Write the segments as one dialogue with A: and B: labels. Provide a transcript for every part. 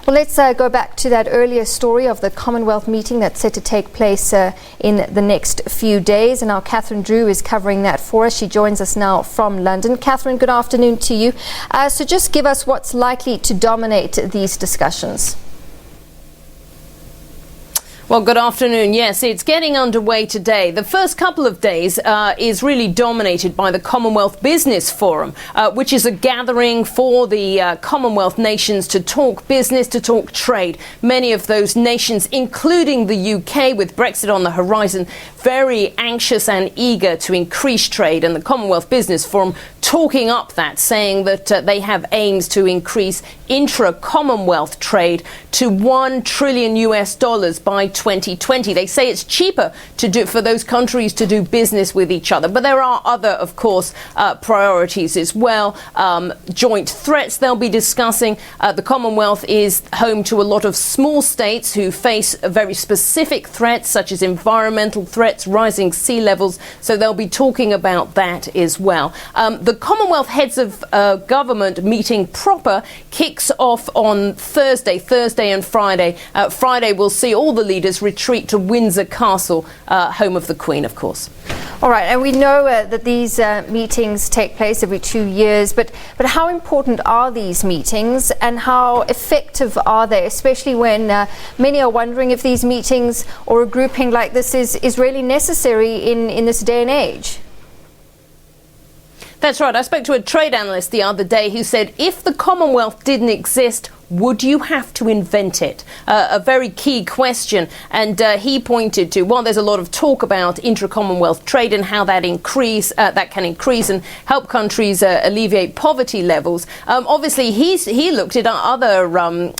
A: Well, let's go back to that earlier story of the Commonwealth meeting that's set to take place in the next few days. And now Catherine Drew is covering that for us. She joins us now from London. Catherine, good afternoon to you. So just give us what's likely to dominate these discussions.
B: Well, good afternoon. Yes, it's getting underway today. The first couple of days is really dominated by the Commonwealth Business Forum, which is a gathering for the Commonwealth nations to talk business, to talk trade. Many of those nations, including the UK, with Brexit on the horizon, very anxious and eager to increase trade. And the Commonwealth Business Forum talking up that, saying that they have aims to increase intra-Commonwealth trade to $1 trillion by 2020. They say it's cheaper to do for those countries to do business with each other. But there are other, of course, priorities as well. Joint threats they'll be discussing. The Commonwealth is home to a lot of small states who face very specific threats, such as environmental threats, rising sea levels. So they'll be talking about that as well. The Commonwealth Heads of Government meeting proper kicks off on Thursday and Friday. Friday we'll see all the leaders retreat to Windsor Castle, home of the Queen, of course.
A: All right, and we know that these meetings take place every 2 years, but how important are these meetings and how effective are they, especially when many are wondering if these meetings or a grouping like this is really necessary in this day and age?
B: That's right. I spoke to a trade analyst the other day who said if the Commonwealth didn't exist, would you have to invent it? A very key question. And he pointed to, well, there's a lot of talk about intra-Commonwealth trade and how that can increase and help countries alleviate poverty levels. Obviously, he looked at other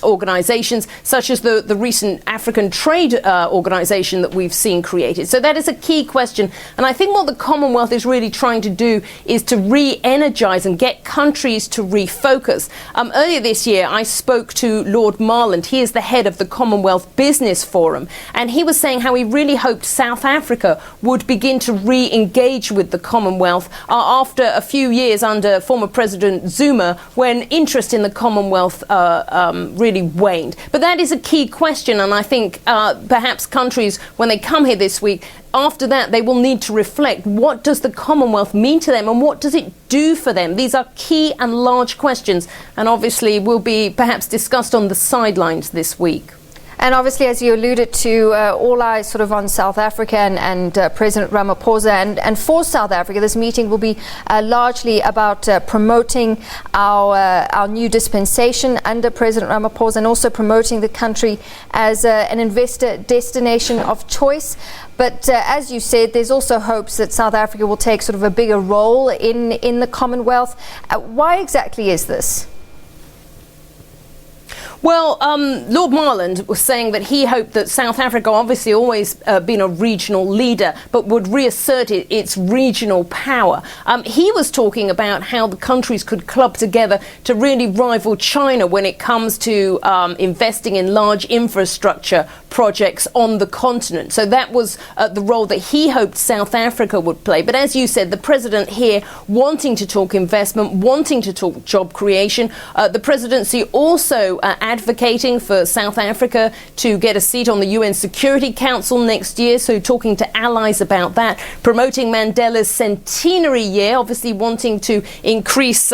B: organisations, such as the recent African Trade Organisation that we've seen created. So that is a key question. And I think what the Commonwealth is really trying to do is to re-energise and get countries to refocus. Earlier this year, I spoke to Lord Marland. He is the head of the Commonwealth Business Forum, and he was saying how he really hoped South Africa would begin to re-engage with the Commonwealth after a few years under former President Zuma, when interest in the Commonwealth really waned. But that is a key question, and I think perhaps countries, when they come here this week, after that, they will need to reflect, what does the Commonwealth mean to them and what does it do for them? These are key and large questions, and obviously will be perhaps discussed on the sidelines this week.
A: And obviously, as you alluded to, all eyes sort of on South Africa and President Ramaphosa. And for South Africa, this meeting will be largely about promoting our new dispensation under President Ramaphosa and also promoting the country as an investor destination of choice. But as you said, there's also hopes that South Africa will take sort of a bigger role in the Commonwealth. Why exactly is this?
B: Well, Lord Marland was saying that he hoped that South Africa, obviously always been a regional leader, but would reassert its regional power. He was talking about how the countries could club together to really rival China when it comes to investing in large infrastructure projects on the continent. So that was the role that he hoped South Africa would play. But as you said, the president here wanting to talk investment, wanting to talk job creation. The presidency also advocating for South Africa to get a seat on the UN Security Council next year, so talking to allies about that, promoting Mandela's centenary year, obviously wanting to increase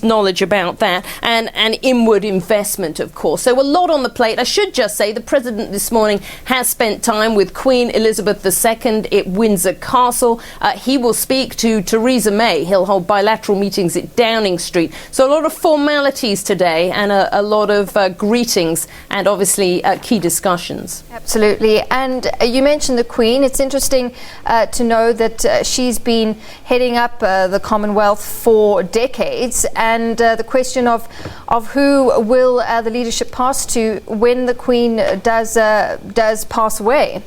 B: knowledge about that, and inward investment, of course. So a lot on the plate. I should just say the president this morning has spent time with Queen Elizabeth II at Windsor Castle. He will speak to Theresa May. He'll hold bilateral meetings at Downing Street. So a lot of formalities today and a lot of greetings and obviously key discussions.
A: Absolutely. And you mentioned the Queen. It's interesting to know that she's been heading up the Commonwealth for decades, and the question of who will the leadership pass to when the Queen does pass away.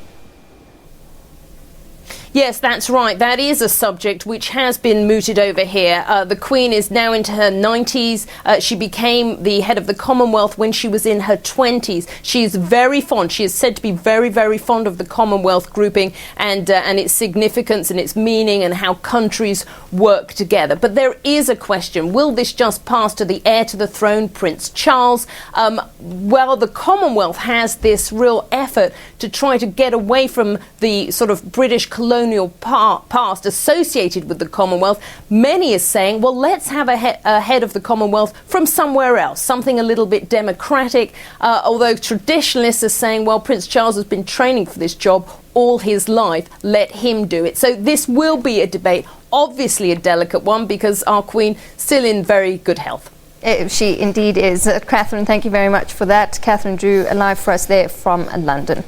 B: Yes, that's right. That is a subject which has been mooted over here. The Queen is now into her 90s. She became the head of the Commonwealth when she was in her 20s. She is very fond. She is said to be very, very fond of the Commonwealth grouping and its significance and its meaning and how countries work together. But there is a question. Will this just pass to the heir to the throne, Prince Charles? Well, the Commonwealth has this real effort to try to get away from the sort of British colonial past associated with the Commonwealth. Many are saying, well, let's have a head of the Commonwealth from somewhere else, something a little bit democratic, although traditionalists are saying, well, Prince Charles has been training for this job all his life, let him do it. So this will be a debate, obviously a delicate one, because our Queen still in very good health.
A: She indeed is. Catherine, thank you very much for that. Catherine Drew, live for us there from London.